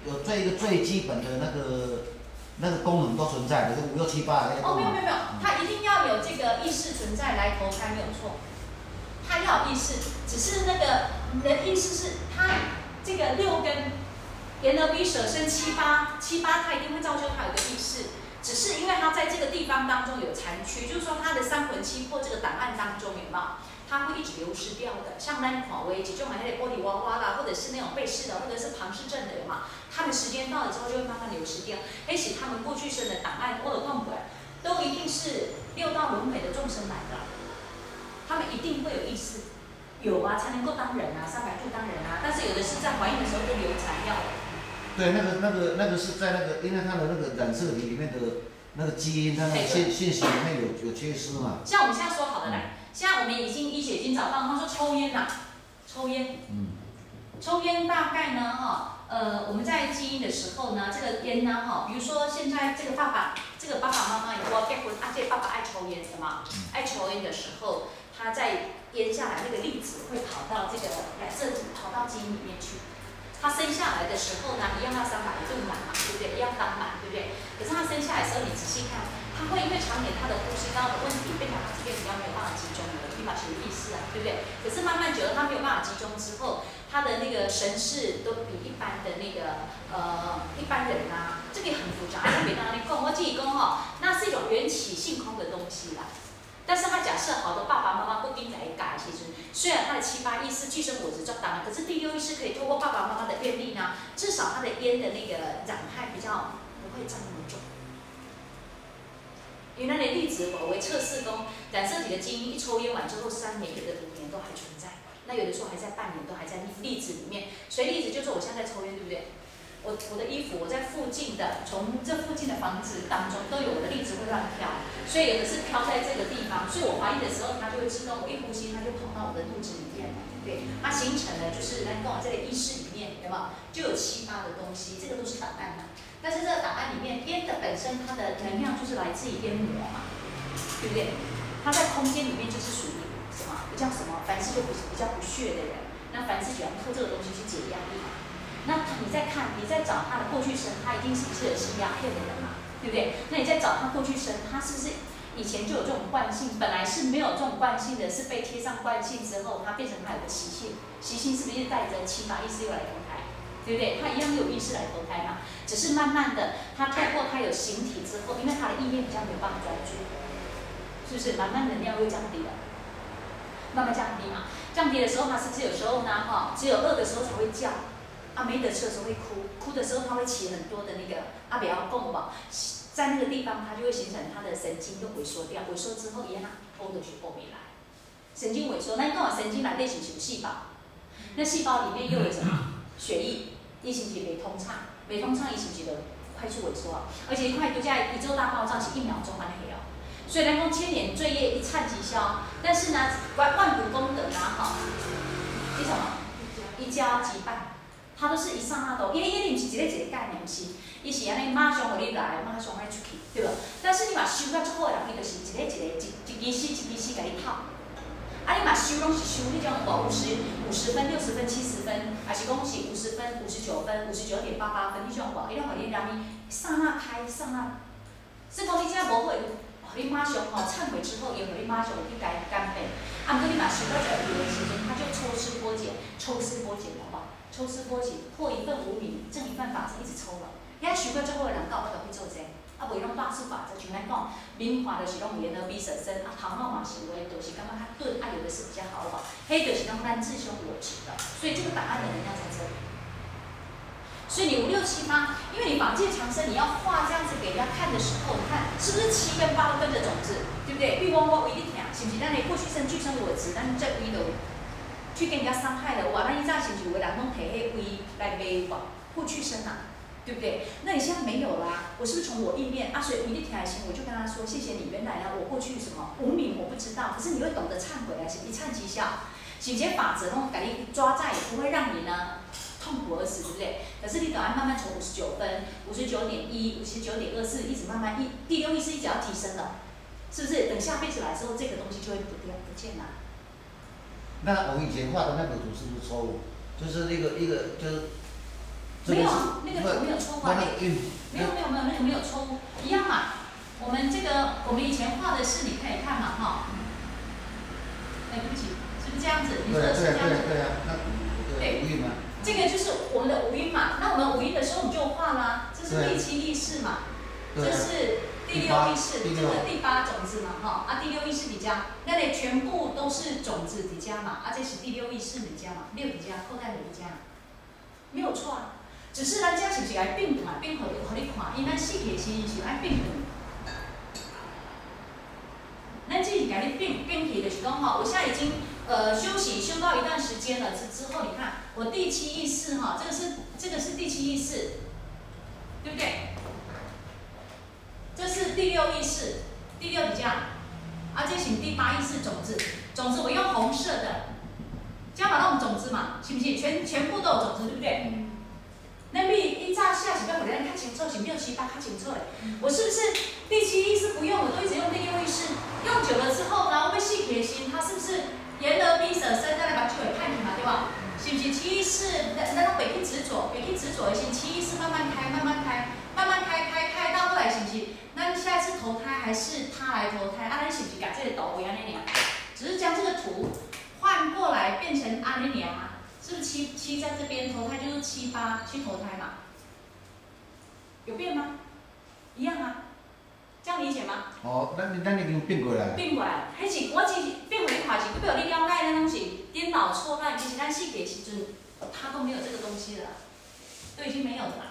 有最基本的那个功能都存在的，就5、6、7、8那个哦，功能。没有，他一定要有这个意识存在来投胎，没有错。他要有意识，只是那个人意识是他这个6跟眼耳鼻舌身7、8，7、8他一定会造就他有个意识，只是因为他在这个地方当中有残缺，就是说他的3魂7魄这个档案当中有没有？它会一直流失掉的，像咱看为这种那个玻璃娃娃啦，或者是那种背式的，或者是庞氏症的嘛，他们时间到了之后就会慢慢流失掉。而且他们过去生的档案，我有看过，都一定是6道轮回的众生来的，他们一定会有意识，有啊才能够当人啊，300度当人啊。但是有的是在怀孕的时候就流产掉了。对，那个是在那个，因为它的那个染色体里面的那个基因，它那个信息里面有缺失嘛。像我们现在说好的来。现在我们医学已经找到，他说抽烟呐、抽烟，抽烟大概呢我们在基因的时候呢，这个烟呢比如说现在这个爸爸妈妈以后结婚，这爸爸爱抽烟的嘛，爱抽烟的时候，他在烟下来那个粒子会跑到这个染色体，跑到基因里面去。他生下来的时候呢，一样要300度满嘛，对不对？一样当满，对不对？可是他生下来的时候，你仔细看，他会因为常年他的呼吸道的问题，变成他这边比较没有办法集中了，立马起意识啊，对不对？可是慢慢久了，他没有办法集中之后，他的那个神识都比一般的那个一般人啊，这个也很复杂。别跟你讲，我自己讲那是一种缘起性空的东西啦。但是他假设好的爸爸妈妈不盯来改，其实虽然他的7、8意识具身果实做当然，可是第6意识可以透过爸爸妈妈的愿力呢，至少他的烟的那个染害比较不会占那么重。因为那些粒子为测试工，染色体的基因一抽烟完之后3年、有的5年都还存在，那有的时候还在半年都还在粒子里面。所以粒子就是我现在在抽烟，对不对？我的衣服，我在附近的，从这附近的房子当中都有我的粒子会乱飘，所以有的是飘在这个地方，所以我怀孕的时候它就会自动，我一呼吸它就跑到我的肚子里面，对，它形成了就是来跟我这个意识里面有没有就有7、8的东西，这个都是档案嘛。但是这个档案里面烟的本身它的能量就是来自于烟膜嘛，对不对？它在空间里面就是属于什么？比较什么？凡事就比较不屑的人，那凡事喜欢靠这个东西去解压力嘛。那你再看，你再找他的过去生，他一定是有吸鸦片的人嘛，对不对？那你再找他过去生，他是不是以前就有这种惯性？本来是没有这种惯性的，是被贴上惯性之后，他变成他有个习性，习性是不是带着7、8意识又来投胎？对不对？他一样有意识来投胎嘛，只是慢慢的，他透过他有形体之后，因为他的意念比较没有办法专注，是不是？慢慢能量会降低的，慢慢降低嘛。降低的时候，他是不是有时候呢？只有饿的时候才会叫。没得吃的时候会哭，哭的时候他会起很多的那个不要讲嘛，在那个地方它就会形成他的神经都萎缩掉，萎缩之后一样欧的去欧没来，神经萎缩，那你讲神经来类型什么细胞？那细胞里面又有什么？血液，一星期没通畅，没通畅一星期的快速萎缩，而且快度在宇宙大爆炸是1秒钟完黑哦。所以人讲千年罪业一颤即消，但是呢，万古功德一什么？一加即半。它都是一刹那都，因为不是一个概念，是，伊是安尼马上互你来，马上爱出去，对吧？但是你嘛修到足好的人，伊就是一支支甲你套。你嘛修拢是修迄种50分、60分、70分，还是讲是50分、59分、59.88分迄种伊拢互你让你刹那开，刹那。所以讲你这无好，你马上忏悔之后，也互你马上去改变。毋过你嘛修到这有的时阵，它就抽丝剥茧，好不好？抽丝剥茧，破1份无名，正1份法则，一直抽了。你看学过最好的人，到尾就会做这，袂拢大数法则，像咱讲，明华就是拢眼耳鼻舌身，头脑嘛是有的，就是感觉较钝，有的是比较好的，黑就是讲咱自胸有质的，所以这个档案的能量在这里。所以你5、6、7、8，因为你法界长生，你要画这样子给人家看的时候，你看是不是7跟8都跟着种子，对不对？欲望我一定听，是不是？咱的过去生、具生我执，咱这位都。去跟人家伤害了，哇！那一早是不是有个人拢摕迄位来卖过去生啊，对不对？那你现在没有啦，我是不是从我意念所以一定挺开心，我就跟他说：谢谢你，原来呢我过去什么无名我不知道，可是你会懂得忏悔，是一忏即消。洗劫法则拢给你抓在，也不会让你呢痛苦而死，对不对？可是你等下慢慢从59分、59.1、59.24一直慢慢第6意识一直要提升了，是不是？等下辈子来之后，这个东西就会不见了。那我们以前画的那个图是不是错误？就是就是没有啊，那个图没有抽啊，那个印，没有，那个没有抽，一样嘛。我们以前画的是，你可以看嘛，哈。对不起，是不是这样子？你说的是这样子？对啊，对，无印嘛。这个就是我们的五音嘛。那我们五音的时候，我们就画啦。这是第七意识嘛，这是第六意识，这个第八种子嘛，哈。啊，第六意识底加，那里全部都是种子底加嘛。啊，这是第六意识底加嘛，六底加扣在底加，没有错啊。只是咱这是不是来变动啊？变互你看，因为咱四体是爱变动。咱这是给你变体的是讲哈，我现在已经休息修到一段时间了之后，你看我第七意识哈，这个是第七意识，对不对？这是第六意识，第六底下，啊这是第八意识种子，种子我用红色的，加把那种种子嘛，是不是全部都有种子，对不对？那比一乍下是要互咱较清楚，是6、7、8较清楚嘞。我是不是第七意识不用，我都一直用第六意识？用久了之后，然后被细铁心，它是不是眼耳鼻舌身，咱来把就会看去嘛，对吧？是不是七意识？咱拢袂去执着的心，七意识慢慢开，开到后来是不是？咱下一次投胎还是他来投胎？啊，咱是不是把这个导为安尼尔？只是将这个图换过来变成安尼尔。是不是七在这边投胎就是7、8去投胎嘛？有变吗？一样啊，这样理解吗？哦，咱已经变过来。变过来，迄是我只是变回看是，代表你了解咱拢是颠倒错乱，其实咱细节时阵，它都没有这个东西了，都已经没有了啦。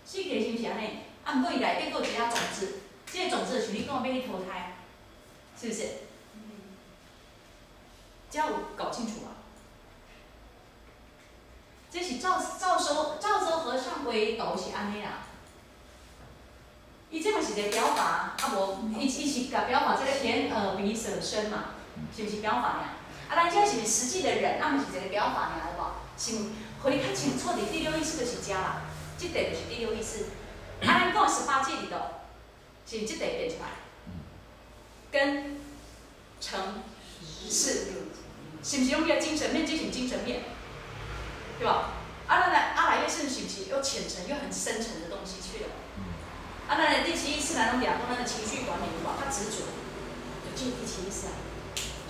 细节是不是安尼？啊，不过伊内底有其他种子，这个种子就是你讲要去投胎，是不是？这样有搞清楚吗？这是赵州和尚回答是安尼啦。伊这嘛是一个表法，啊无，伊是甲表法这个眼耳鼻舌身嘛，是不是表法呀？啊，咱这是实际的人，啊，毋是一个表法尔，有无？是，互你较清楚的第六意识就是遮啦，这块就是第六意识。啊，咱讲18界里头，是这块变出来，根、成、事，是不是用个精神面进行精神面？对吧？啊，咱来阿来越是不是又浅层又很深层的东西去了？啊，咱的第七意识来讲，咱的情绪管理有无？较执着，就进第七意识啊。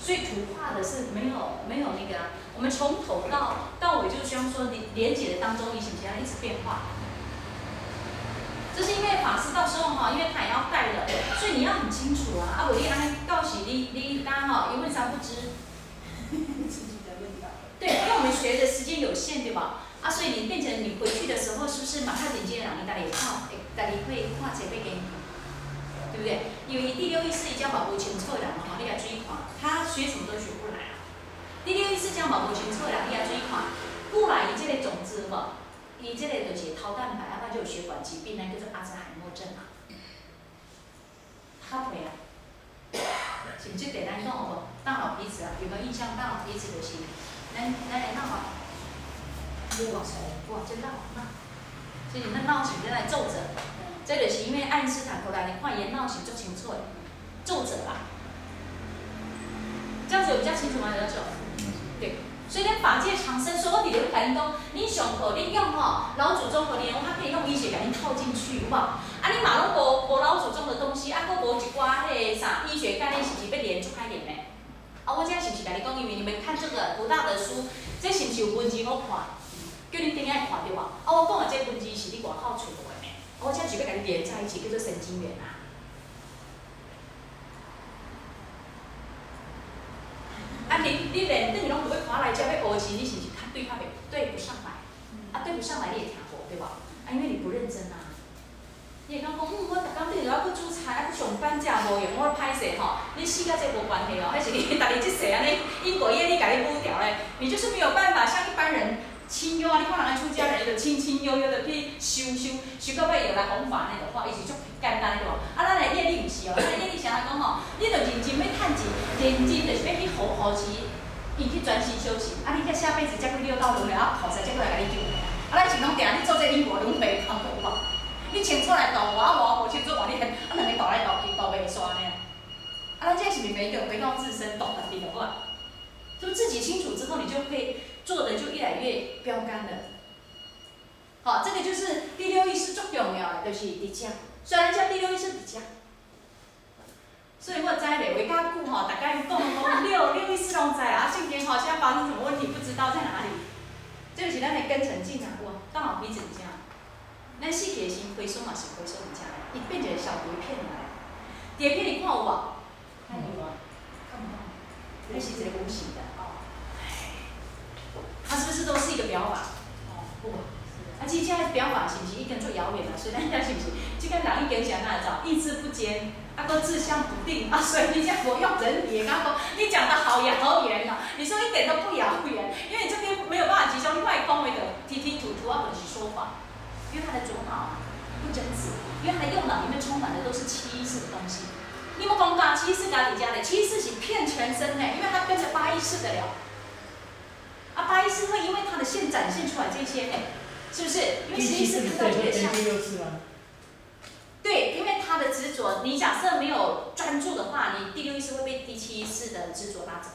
所以图画的是没有那个啊。我们从头到尾就是希望说，你连结的当中，你是不是要一直变化？这是因为法师到时候哈，因为他也要带的，所以你要很清楚啊。啊，我你安尼告诉你大家哈，一问三不知。对，因为我们学的时间有限，对吧？啊，所以你变成你回去的时候，是不是马上连接人家己看，家己会看册要给你，对不对？因为第六意识伊只嘛无清楚的人吼，你来注意看，他学什么都学不来啊。第六意识只嘛无清楚的人，你来注意看，过来伊这个种子吼，伊这个就是掏蛋白，啊，那就有血管疾病，那叫做阿兹海默症啊。他会啊，是不是对咱讲好无？大脑皮质啊，有没有印象？大脑皮质就是。咱来闹啊！哇，真闹！所以咱闹是咱来皱褶，这就是因为爱因斯坦后来你看伊闹是足清楚的，皱褶啦。这样子有比较清楚吗？有这种？对。所以咱法界长生，所有伫咧台东，你上课你用吼老祖宗和你，他可以用医学给你套进去，有无？啊，你嘛拢无老祖宗的东西，啊，佫无一寡迄个啥医学概念，是不是要连出开连呢？啊，我这是不是甲你讲？因为你们看这个不大的书，这是不是有文字好看？叫你顶爱看对吧？啊，我讲的这文字是你外口找到的呢。我这是要甲你连在一起，叫做神经元啊。啊，你连等于拢不会看来，才要学习，你是不是对不上来？啊，对不上来你也听无对吧？啊，因为你不认真啊。你会讲我逐工你就要去煮菜，啊去上班，这无用，我歹势吼。你死甲这无关系哦，迄是你家己即世安尼因果业力家己补掉咧，你就是没有办法像一般人清幽啊。你看人家出家人就清幽的去修到尾又来弘法那个话，伊是足简单对无？啊，咱的业力毋是哦，咱的业力啥来讲吼？你着认真要趁钱，认真就是要去扶持，伊去专心修行。啊，你这下辈子才去六道轮回，啊，菩萨才过来甲你救你啊。啊，咱是拢定你做这因果轮回的工作有无？你清楚来倒我，啊无清楚话你很，啊两个倒来倒去，倒袂煞呢。啊，咱这是每一个回到自身，懂得的话，就自己清楚之后，你就会做的就越来越标杆了。好，这个就是第六意识最重要的，就是伫遮。虽然叫第六意识伫遮，所以我知咧，话较久吼，大家讲六意识拢知啊，圣经吼现在发生什么问题不知道在哪里，这就是咱的根程进展过，刚好鼻子伫遮，咱死去的心回收嘛是回收伫遮的，伊变一个小碟片来，碟片你看有无？看有无？看不到，那是一个无形的哦。它是不是都是一个表法？哦，不。啊，其实现在表法是不是已经做遥远了？所以咱遐是不是？即个人已经是安怎走？意志不坚，啊，个志向不定啊，所以你讲我用人语，刚刚你讲的好遥远哦。你说一点都不遥远，因为你这边没有办法集中，另外空位的提提吐吐啊，本是说法，因为他的左脑不真实，因为他的右脑里面充满的都是七意识的东西。你有没讲噶？七意识家底家的七意识是骗全身的，因为他跟着八意识的了。啊，八意识会因为他的线展现出来这些呢。是不是？因为十一是看到这个像。对，因为他的执着，你假设没有专注的话，你第六意识会被第七意识的执着拉走。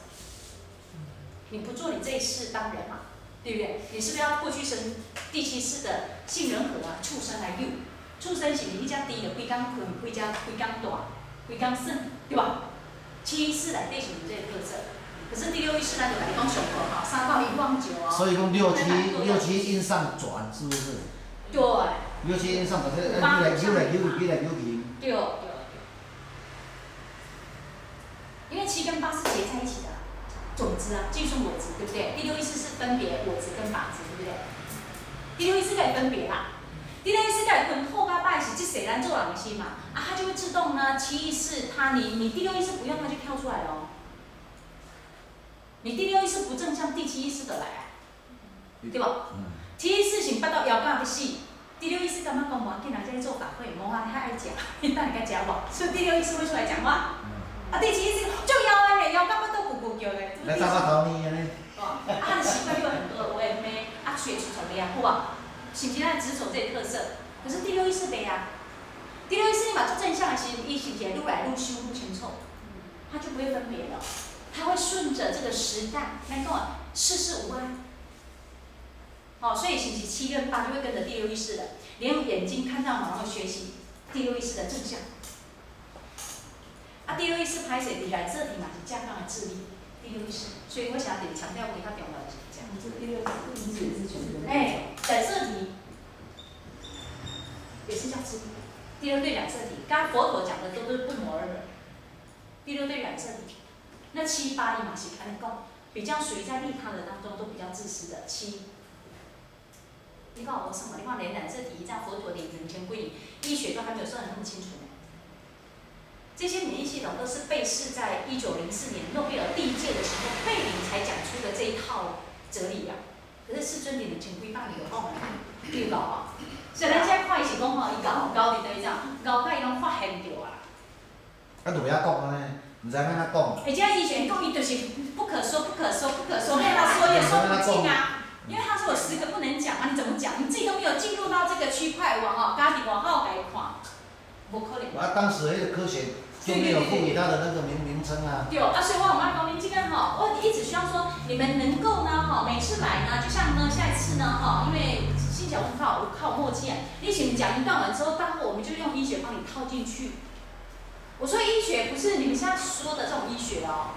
你不做你这一世当人嘛，对不对？你是不是要过去生第七世的杏仁核啊、畜生来用？畜生是你家低的，规工困，规工大，规工耍，对吧？七意识来对是你这个特色。可是第六意识咱就来讲上课哈，3到1望9哦。所以讲六七因上转，是不是？对。六七因上转，扭来扭去。对。因为7跟8是结在一起的，种子啊，寄生我执，对不对？第六意识是分别我执跟法执，对不对？第六意识可以分别啦。第六意识可以分后加拜是这谁咱做人的心嘛？啊，它就会自动呢，七意识你第六意识不用它就跳出来了哦。你第六意识不正向，第七意识就来啊，对吧？七意识是巴肚枵到要死，第六意识感觉讲无要紧，人家做法会，无啊，太爱食，你等下该食无？所以第六意识会出来讲话。啊，第七意识就枵的嘞，枵到巴肚咕咕叫嘞。来打巴头呢安尼。哦，啊，他的习惯就有很多，我也没啊，血出来呀，好不？是不是咱执着这个特色？可是第六意识没啊。第六意识你把做正向的时，伊是不是愈来愈修愈清楚？它就不会分别了。它会顺着这个时代来讲，世事无碍。好，所以星期7跟8就会跟着第六意识的，连眼睛看到马上会学习第六意识的正向。啊，第六意识拍摄伫染色体嘛是加强的智力，第六意识，所以我想得强调给他表达的是这样。这第六意识也是全人。染色体也是叫智力。第六对染色体，刚刚佛陀讲的都是不摩尔的。第六对染色体。那7、8嘛是安尼讲，比较属于在利他的当中都比较自私的7。你看我什么？你看连染色体这样佛陀领2000归医学都还没有算得那么清楚呢。这些免疫系统都是贝氏在1904年诺贝尔第1届的时候，贝林才讲出的这一套哲理啊。可是世尊领2000归8有讲，对吧？所以咱现在看伊是讲吼，伊搞伫对怎，搞甲伊拢发现着啊。啊，就遐讲安尼。唔知安怎讲。而且医学讲伊就是不可说，被他说也说不尽啊。因为他说有10个不能讲啊，你怎么讲？你自己都没有进入到这个区块网哦，家己外口来看，无可能。啊，当时迄个科学就没有赋予它的那个名称啊。对，啊，所以我很爱讲，你这个哈，我一直希望说你们能够呢哈，每次来呢，就像呢下一次呢哈，因为新小文靠默契啊，你请讲一段完之后，待会我们就用医学帮你套进去。我说医学不是你们现在说的这种医学哦，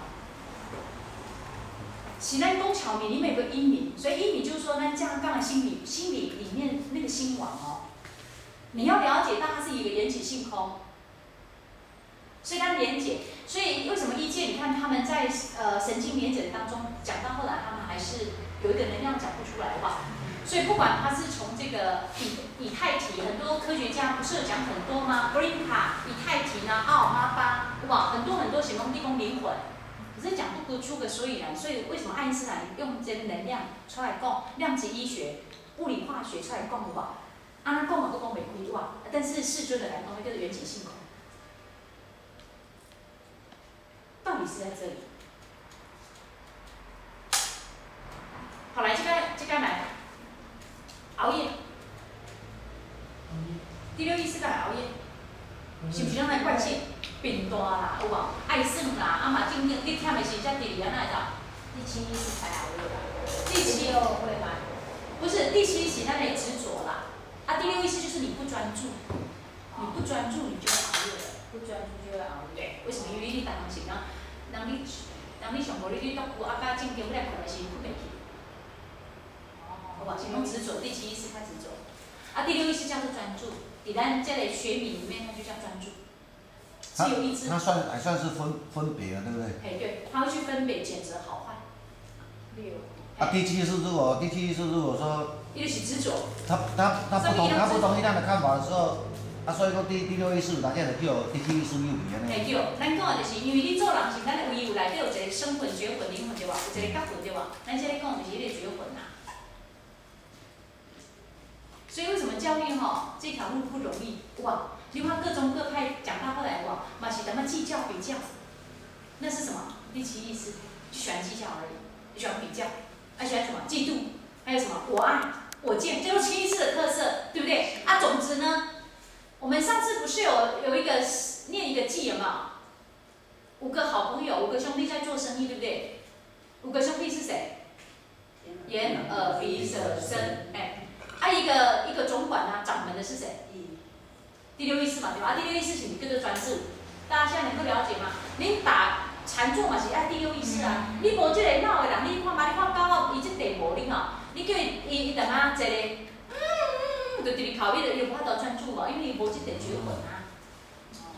是咱讲巧名里面有个医名，所以医名就是说呢，这样刚才心理里面那个心王哦，你要了解到它是一个缘起性空，所以它连结，所以为什么医界你看他们在神经连结当中讲到后来，他们还是有一个能量讲不出来的话。所以不管他是从这个以太体，很多科学家不是有讲很多吗 ？Green 卡、以太体呢、奥马巴，对吧？很多形容地宫灵魂，可是讲不出个所以然。所以为什么爱因斯坦用这个能量出来讲，量子医学、物理化学出来讲，好不好？啊，那讲嘛都讲袂开哇，但是世尊的来讲，那叫缘起性空，道理是在这里。好，来这个来。熬夜，第六意识干熬夜，是不是咱的惯性变大啦？有无？爱耍啦，啊嘛正经你忝的时才第2安怎走？第7意识才熬夜啦。第7会吗？不是，第7是咱的执着啦。第六意识就是你不专注，你不专注你就会熬夜了，不专注就会熬夜。对，为什么？因为你当时当你上无你读久啊，甲正经来困的时困袂去。好吧，先从执着，第七意识开始走，啊，第六意识叫做专注，在咱这个学名里面，它就叫专注。自由意志。它还算是分别了，对不对？哎，对，它会去分别谴责好坏。六。第七意识如果说，伊就是执着。他不同意咱的看法的时候，所以讲第六意识有当然就叫第七意识有去安尼。嘿对，咱讲的就是因为你做人是咱的有内底有一个生魂、觉魂、灵魂对吧？有一个觉魂对吧？咱现在讲就是迄个觉魂呐。所以为什么教育这条路不容易？哇！你看各宗各派讲到后来哇，嘛是咱们计较比较，那是什么？第七意识，就喜欢计较而已，喜欢比较，还喜欢什么？嫉妒，还有什么？我爱、我见，这都是七意识的特色，对不对？啊，总之呢，我们上次不是有一个念一个记有没有？5个好朋友，5个兄弟在做生意，对不对？5个兄弟是谁？眼、耳、鼻、舌、身，一个总管啊，掌门的是谁？第六意识嘛，对吧？第六意识是你叫做专注，大家现在能够了解吗？你打禅坐嘛是爱第六意识啊，你无这个脑的人，你看嘛，你看狗仔伊这地无你吼，你叫伊淡仔坐咧，就伫你头边就无法度专注无，因为伊无这地觉魂啊。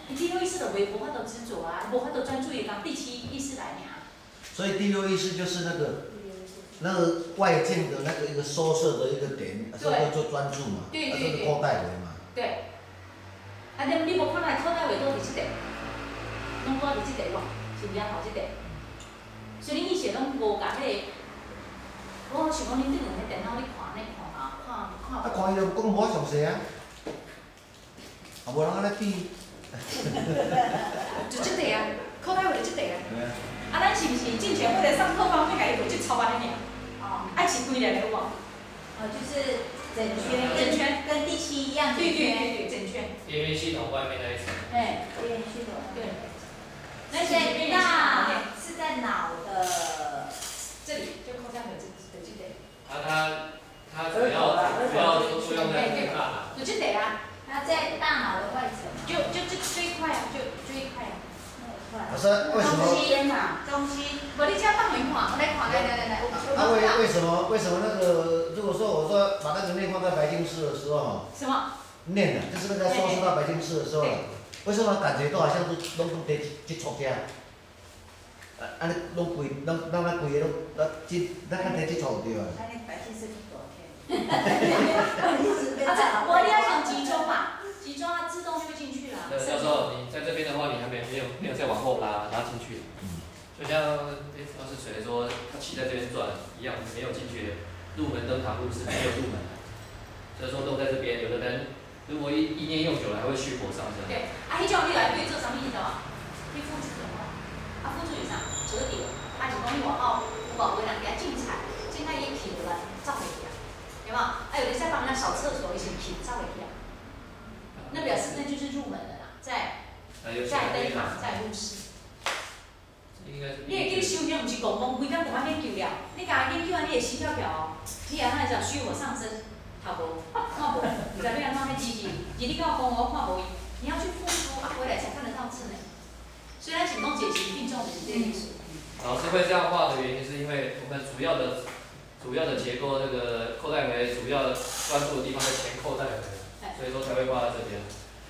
伊第六意识就无法度执着啊，无法度专注，伊讲第七意识来尔。所以第六意识就是那个外境的一个收摄的一个点，这个就专注嘛，对这是扣带维嘛。对。啊，你无看来扣带维都伫即地，拢拄伫即地哇，是比较好即地。所以恁以前拢无甲迄个，我想讲恁对两个电脑咧看啊，看。看伊就讲无详细啊，无人安尼比。就即地啊，扣带维就即地啊。啊，咱是毋是进前为了上课方面，家己做即操安尼尔？爱饲几个有无？就是整圈跟第七一样。对，整圈。边缘系统外面那一层。边缘系统。对。那些大是在脑的这里，就扣带维这地。它主要作用在大脑。就即地啊。它在大脑的外层。就这一块啊，就这一块啊。可是为什么？中心。无你遮放远看，来，为什么那个？如果说我说把那个内放在白金室的时候什么？念的，就是那个收拾到白金室的时候，为什么感觉都好像是拢在接触家？安尼拢规，咱规个拢，咱看在接触对啊。安尼白金室多天。我你要想集中嘛，集中它自动就会进去了。教授，你在这边的话，你还没有再往后拉进去。就像要是谁说他气在这边转一样，没有进去，入门登堂入室没有入门。所以说都在这边，有的人如果一念用久了，还会虚火上身。对，迄种你来对做啥物你知道吗？你付出什么？付出是啥？折叠，是讲你往后有无人给他进菜，进菜伊起落来，走袂去啊，有无？有的在帮人家扫厕所，伊先起走袂去啊。那表示那就是入门了啦，在登堂，在入室。你会记修行，毋是讲规工安研究了，你家研究啊，你会死翘翘哦，你安怎会知虚火上身？头无，看无，唔知要安怎迄机器，你甲我讲我看无伊，你要去付出啊，回来才看得到字呢。所以咱行动解题并重的是这个意思。老师会这样画的原因，是因为我们主要的结构，这个扣带维主要专注的地方在前扣带维，所以说才会画在这边。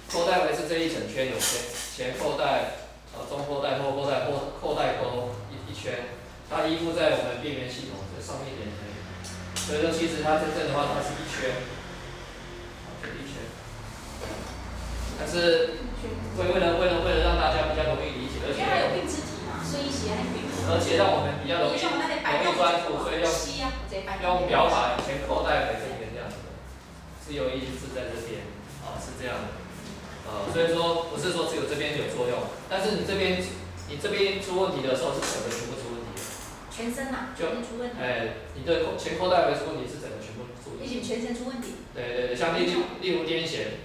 扣带维是这一整圈有前扣带。中扣带、后扣带、扣带钩一圈，它依附在我们边缘系统这上面一点而已。所以说，其实它真正的话，它是一圈，这一圈。但是为了让大家比较容易理解，而且因为它有并肢体嘛，所以写很并。而且让我们比较容易专注，所以用表法前扣带为这边这样子的，自由意识在这边，是这样的。所以说不是说只有这边有作用，但是你这边出问题的时候，是整个全部出问题。全身呐，全身出问题。你的前扣带维出问题是整个全部出问题。而且全身出问题。对，像例如癫痫，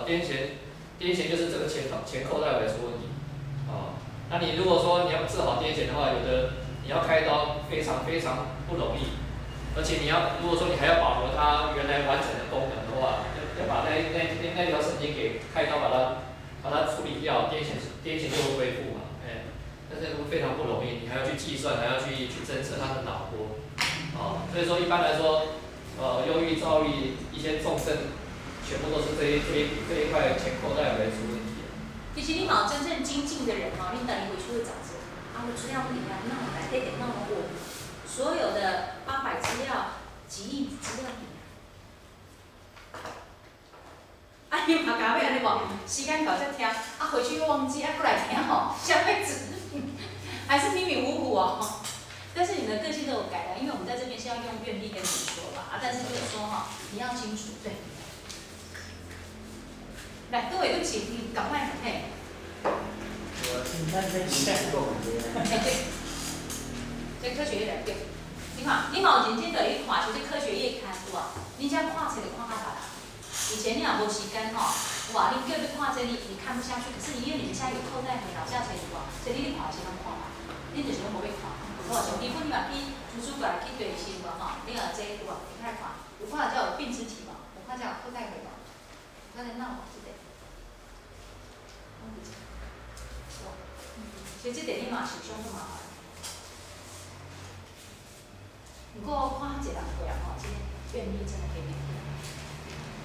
癫痫就是这个前扣带维出问题。那你如果说你要治好癫痫的话，有的你要开刀非常非常不容易，而且如果说你还要保留它原来完整的功能的话，要把那条神经给开刀把它处理掉，癫痫就会恢复嘛，但是非常不容易，你还要去计算，还要去侦测他的脑波，所以说一般来说，忧郁、躁郁一些重症，全部都是这一块前扣带为主问题。其实你冇真正精进的人哦，你等于回去会找这我资料不一样，那我来这点，那我所有的800资料、几亿资料里。你嘛甲要安尼无？时间到才听，回去又忘记，过来听吼，小辈子还是迷迷糊糊哦。但是你的个性都有改了，因为我们在这边是要用愿力跟你说嘛，但是就是说哈，你要清楚，对。来，各位对不起，你赶快嘿。我现在在想，对，这科学业来对。你看，你冇认真在去看，就是科学业刊有啊，你只看册就看到啦。以前你也无时间吼，哇，你叫你看这你看不下去，可是因为你们现在有扣带回脑下垂有啊，所以你看是通看嘛，你就是拢无要看。好，上基本你嘛去图书馆去对新闻吼，你若这有啊，你开看，有看才有病知体嘛，有看才有扣带回嘛，有看才脑嘛，对不对？所以这点你嘛是相当麻烦。不过看一人过人吼，这个愿力真的给你。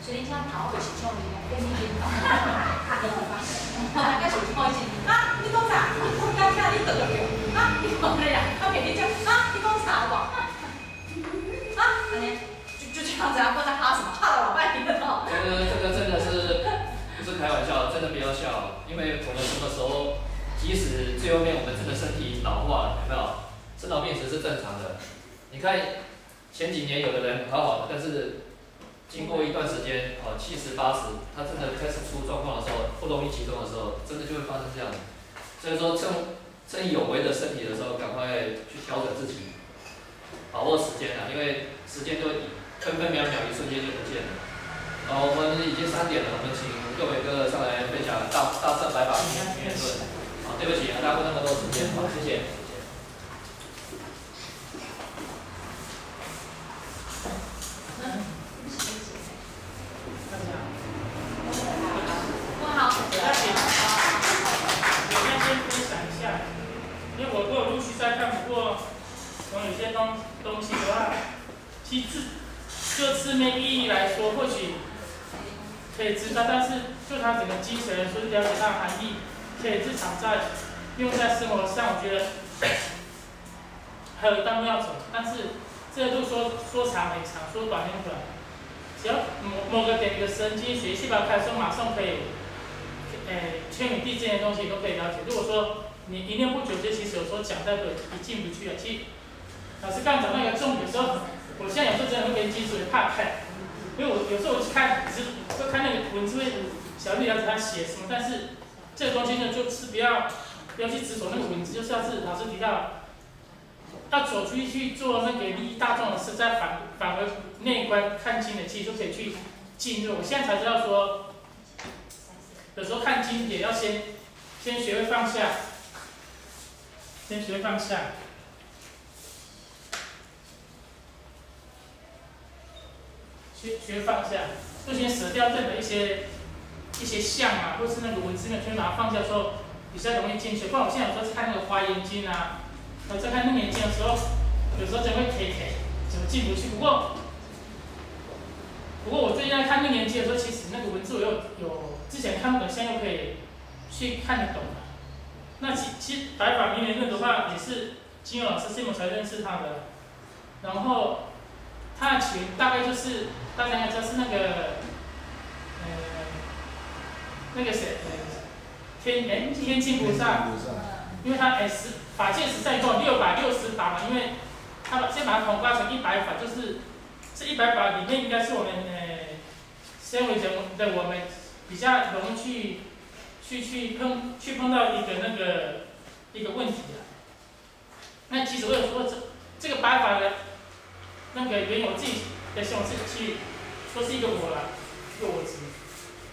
所以你像头就是像你愿力领导，我大概是开心你讲啥？我刚听你得了你讲咩呀？我给你讲你讲啥无？安尼就这样子不知道哈什么，哈了老半天了。这个真的是不是开玩笑，真的不要笑，因为我们什么时候，即使最后面我们真的身体老化了，有没有？生老病死是正常的。你看前几年有的人好好的，但是经过一段时间，70、80，他真的开始出状况的时候，不容易集中的时候，真的就会发生这样。所以说趁有为的身体的时候，赶快去调整自己，把握时间因为时间就分分秒秒一瞬间就不见了。我们已经3点了，我们请各位哥上来分享大圣白法言论。对不起耽误那么多时间，好，谢谢。在看，不过从有些东西的话，其实就字面意义来说，或许可以知道，但是就它整个精神来说，了解它的含义，可以日常用在生活上，我觉得还有一段路要走。但是这个路说长很长，说短很短，只要某个点的神经学细胞开始，马上可以，千与地这些东西都可以了解。如果说你一念不久，这其实有时候讲那个一进不去了。其实老师刚讲那个重点的时候，我现在有时候真的会跟基础怕看，因为我有时候会看那个文字，会想要了解他写什么，但是这个东西呢，就是不要去执着那个文字，就是要是老师提到，要走出去做那个利益大众的事，再返回内观看经的，其实就可以去进入。我现在才知道说，有时候看经典要先学会放下。先学会放下，学会放下，就先舍掉任何一些相啊，或是那个文字面，全把它放下之后，比较容易进去。不然我现在有时候是看那个《华严经》啊，在看《楞严经》的时候，有时候真会怎么进不去。不过我最近在看《楞严经》的时候，其实那个文字我有之前看不懂，现在又可以去看得懂了。那其实白法明言论的话，也是金友老师这么才认识他的。然后他的起源大概就是大家应该知道是那个谁，天亲菩萨，因为他法界实在够660法嘛，因为他先把它统括成100法，就是这100法里面应该是我们身为人的我们比较容易去碰到一个问题的。那其实我有说这个白法的那个原因，我自己的形容是去说是一个我啦，一个我执，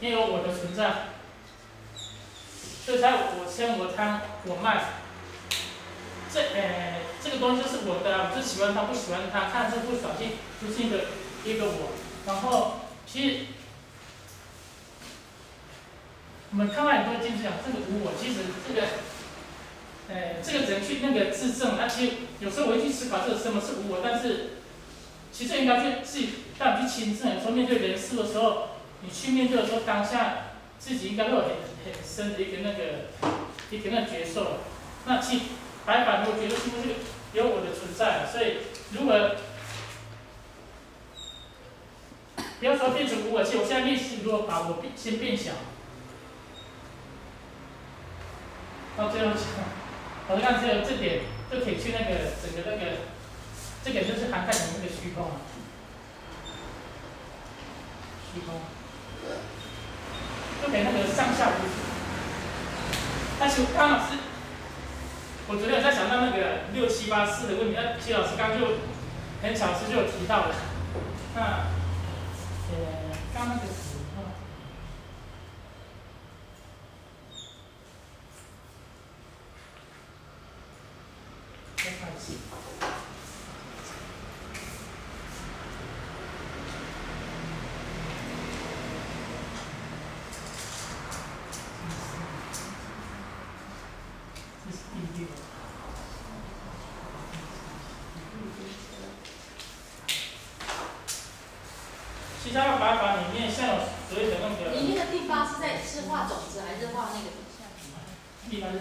也有我的存在，所以才有我嗔我贪我慢。这个东西就是我的，我就喜欢它，不喜欢它，看是不爽心，就是一个我。然后其实我们看到很多经讲这个无我，其实这个，这个人去那个自证，那其实有时候我会去思考这个什么是无我，但是其实应该去自己带你去亲证。有时候面对人事的时候，你去面对的时候，当下自己应该会有很深的一个那个觉受。那其实白板我觉得是不是有我的存在？所以如果不要说变成无我，其实我现在练习，如果把我先变小，到最后讲，我看只有这点就可以去那个整个那个，这个就是涵盖成那个虚空啊，虚空，就给那个上下无主。但是刚好是，我昨天有在想到那个6、7、8、4的问题，齐老师刚刚就很巧是就有提到了，那。刚那个词哈，再看一次。这是第6。其他的白板里面，像有所谓的那个。你那个地方是画种子还是画那个？地方是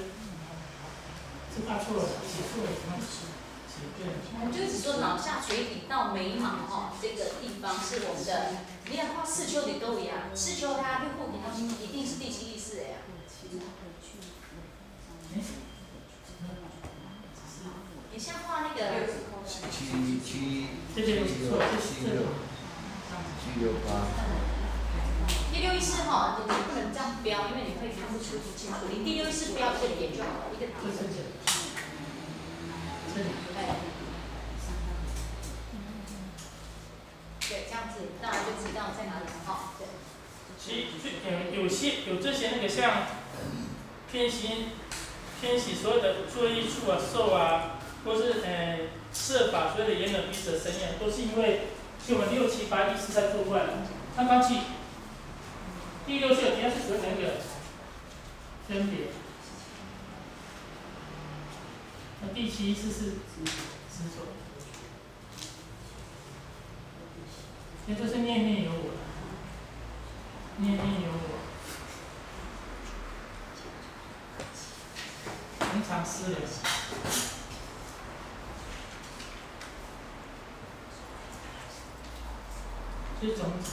画错了，写错了，写对了。我就只说脑下垂体到眉毛哈，这个地方是我们的，你看画视丘的都一样，视丘它对护体它一定是第7意识的呀。你像画那个。第6意识哈，你不能这样标，因为你会看不清楚。你第6意识标一个点就好了，一个点。对，这样子大家就知道在哪里了哈。对。其实有这些那个像偏心所有的作意处啊、受啊，或是设法所有的眼耳鼻舌身意，都是因为就我们6、7、8意识在做出来的。那刚起第6是有提到是所谓的那个分别，那第7意识是执着，也就是念念有我，念念有我，恒常思量，这是种子。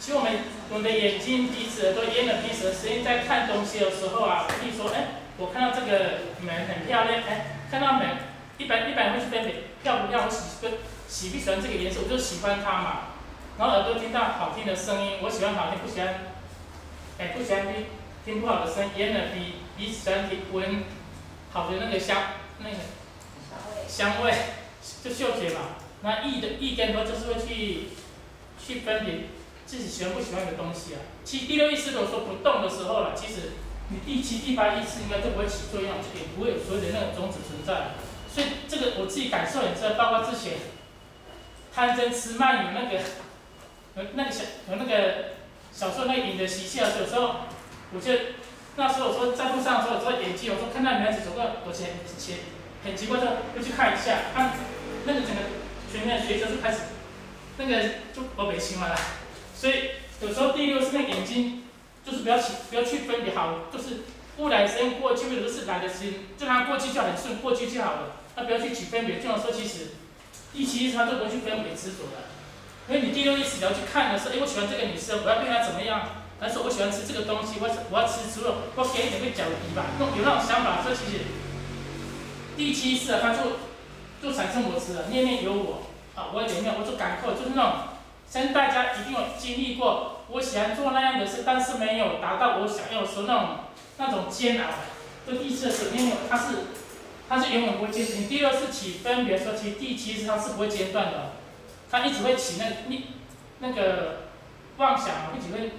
其实我们的眼睛、鼻子、耳朵、眼耳鼻舌身意在看东西的时候啊，比如说，我看到这个门很漂亮，看到门，一般人会去分别漂不漂亮，我喜不喜欢这个颜色，我就喜欢它嘛。然后耳朵听到好听的声音，我喜欢好听，不喜欢听不好的声音。眼耳鼻喜欢闻好的那个香味，就嗅觉嘛。那意跟头就是会去分别自己喜欢不喜欢的东西啊。其实第6意识如果说不动的时候了，其实你第7、第8意识应该就不会起作用，就也不会有所谓的那种种子存在。所以这个我自己感受很深，包括之前贪嗔痴慢有那个小时候那个瘾的习气啊，有时候我就那时候我说在路上的时候，有时候眼睛，我说看到女孩子走过，我很奇怪的会去看一下，看那个整个全面学生就开始那个就我没清完了，所以有时候第6是那个眼睛，就是不要去分别好，就是不来时间过去，或者是来的时间，就让它过去就很顺，过去就好了，那不要去分别。这种时候其实第7意识它就不会去分别执着了。因为你第6意识你要去看的是，我喜欢这个女生，我要对她怎么样？但是我喜欢吃这个东西，我要吃猪肉，我给一点会脚皮吧，有那种想法，所以其实第7意识它就产生模式了，念念有我啊，我有没有？我就感受，就是那种，相信大家一定有经历过，我喜欢做那样的事，但是没有达到我想要的时候那种煎熬。就第4的时候，念念它是永远不会间断。你第6是起分别的时候，其实第7意识它是不会间断的。它一直会起那个妄想，一直会